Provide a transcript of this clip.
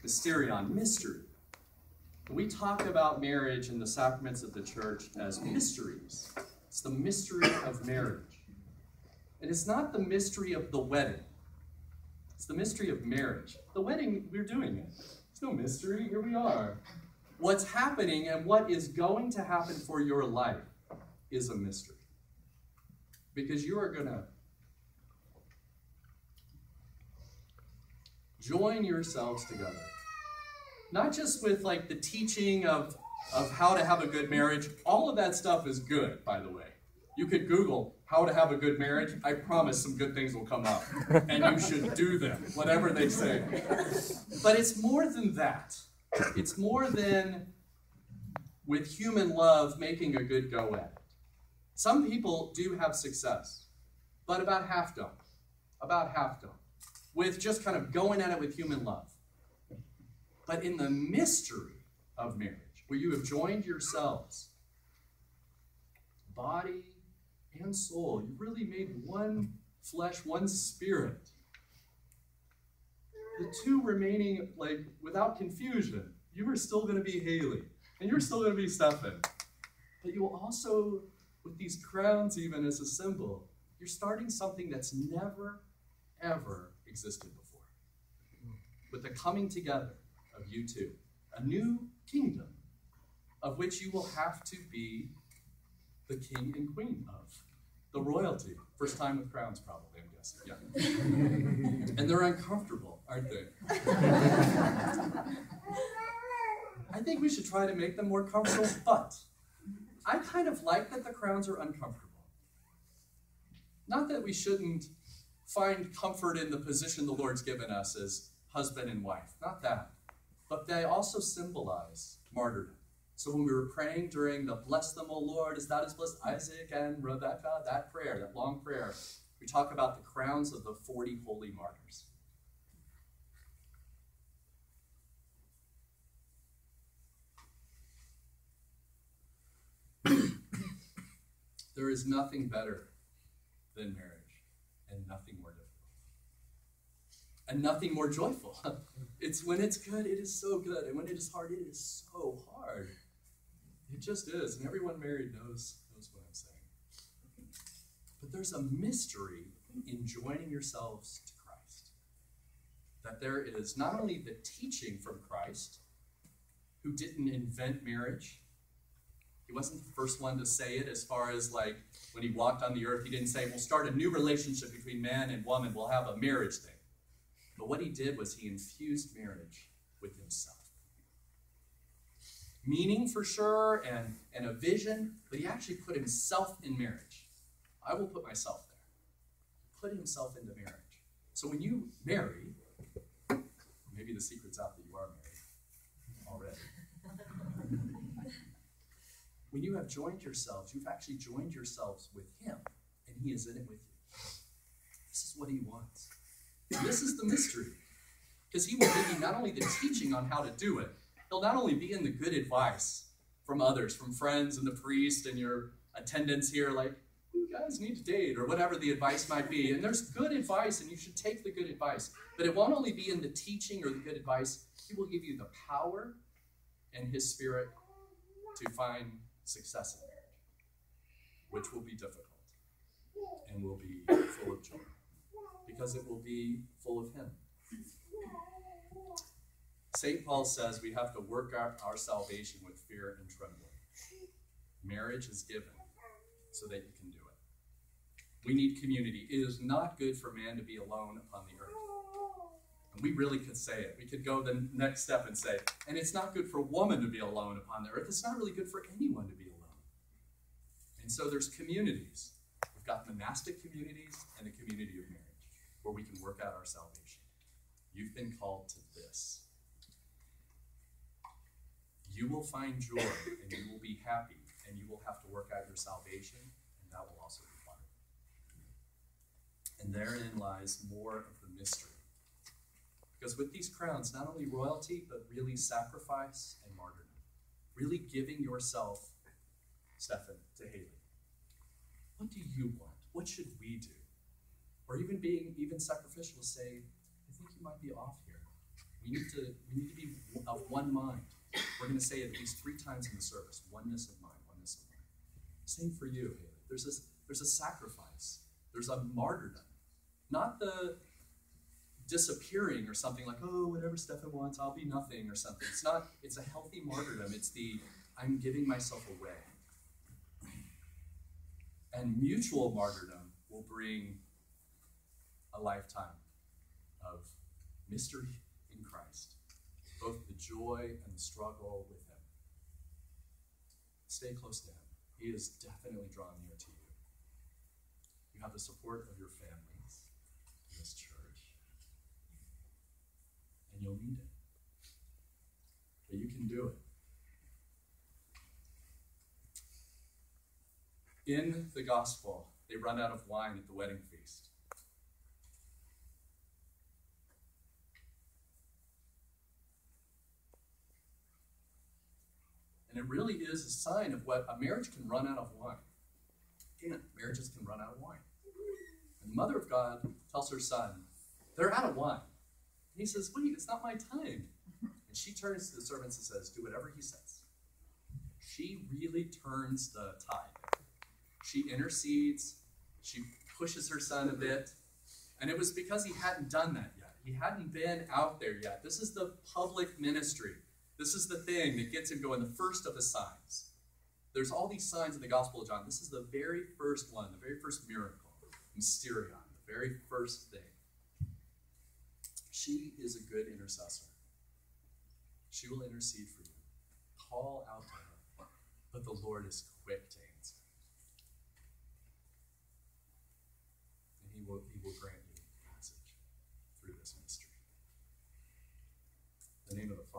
Mysterion, mystery. We talk about marriage and the sacraments of the church as mysteries. It's the mystery of marriage. And it's not the mystery of the wedding. It's the mystery of marriage. The wedding, we're doing it. It's no mystery. Here we are. What's happening and what is going to happen for your life is a mystery. Because you are going to join yourselves together. Not just with like the teaching of how to have a good marriage. All of that stuff is good, by the way. You could Google how to have a good marriage. I promise some good things will come up. And you should do them, whatever they say. But it's more than that. It's more than with human love making a good go at it. Some people do have success, but about half don't. About half don't. With just kind of going at it with human love. But in the mystery of marriage, where you have joined yourselves, body and soul, you've really made one flesh, one spirit. The two remaining, like, without confusion, you are still going to be Hayley, and you're still going to be Steffan. But you will also, with these crowns even as a symbol, you're starting something that's never, ever existed before. With the coming together of you two, a new kingdom of which you will have to be the king and queen of, the royalty. First time with crowns, probably, I'm guessing. Yeah. And they're uncomfortable, aren't they? I think we should try to make them more comfortable, but I kind of like that the crowns are uncomfortable. Not that we shouldn't find comfort in the position the Lord's given us as husband and wife, not that. But they also symbolize martyrdom. So when we were praying during the Bless them, O Lord, as thou hast blessed Isaac and Rebekah, that prayer, that long prayer, we talk about the crowns of the 40 holy martyrs. There is nothing better than marriage, and nothing more difficult. And nothing more joyful. It's when it's good, it is so good. And when it is hard, it is so hard. It just is. And everyone married knows what I'm saying. But there's a mystery in joining yourselves to Christ. That there is not only the teaching from Christ, who didn't invent marriage. He wasn't the first one to say it, as far as like when he walked on the earth. He didn't say, we'll start a new relationship between man and woman. We'll have a marriage thing. But what he did was he infused marriage with himself. Meaning for sure, and a vision, but he actually put himself in marriage. I will put myself there. Put himself into marriage. So when you marry, maybe the secret's out that you are married already. When you have joined yourselves, you've actually joined yourselves with him, and he is in it with you. This is what he wants. This is the mystery. Because he will give you not only the teaching on how to do it, he'll not only be in the good advice from others, from friends and the priest and your attendants here, like, you guys need to date, or whatever the advice might be. And there's good advice, and you should take the good advice. But it won't only be in the teaching or the good advice. He will give you the power and his spirit to find success in marriage, which will be difficult and will be full of joy, because it will be full of him. St. Paul says we have to work out our salvation with fear and trembling. Marriage is given so that you can do it. We need community. It is not good for man to be alone upon the earth. And we really could say it. We could go the next step and say, and it's not good for woman to be alone upon the earth. It's not really good for anyone to be alone. And so there's communities. We've got monastic communities and a community of marriage where we can work out our salvation. You've been called to this. You will find joy, and you will be happy, and you will have to work out your salvation, and that will also be fun. And therein lies more of the mystery. Because with these crowns, not only royalty, but really sacrifice and martyrdom. Really giving yourself, Steffan, to Hayley. What do you want? What should we do? Or even being sacrificial to say, I think you might be off here. We need to be of one mind. We're going to say it at least 3 times in the service. Oneness of mind, oneness of mind. Same for you, Hayley. There's a sacrifice. There's a martyrdom. Not the disappearing or something like, oh, whatever Steffan wants, I'll be nothing or something. It's a healthy martyrdom. It's I'm giving myself away. And mutual martyrdom will bring a lifetime of mystery in Christ, both the joy and the struggle with him. Stay close to him. He is definitely drawn near to you. You have the support of your families in this church, and you'll need it. But you can do it. In the gospel, they run out of wine at the wedding feast. And it really is a sign of what a marriage can run out of wine. Again, marriages can run out of wine. And the Mother of God tells her son, they're out of wine. And he says, wait, it's not my time. And she turns to the servants and says, do whatever he says. She really turns the tide. She intercedes. She pushes her son a bit. And it was because he hadn't done that yet. He hadn't been out there yet. This is the public ministry. This is the thing that gets him going, the first of the signs. There's all these signs in the Gospel of John. This is the very first one, the very first miracle, Mysterion, the very first thing. She is a good intercessor. She will intercede for you. Call out to her, but the Lord is quick to answer. And he will grant you passage through this mystery. In the name of the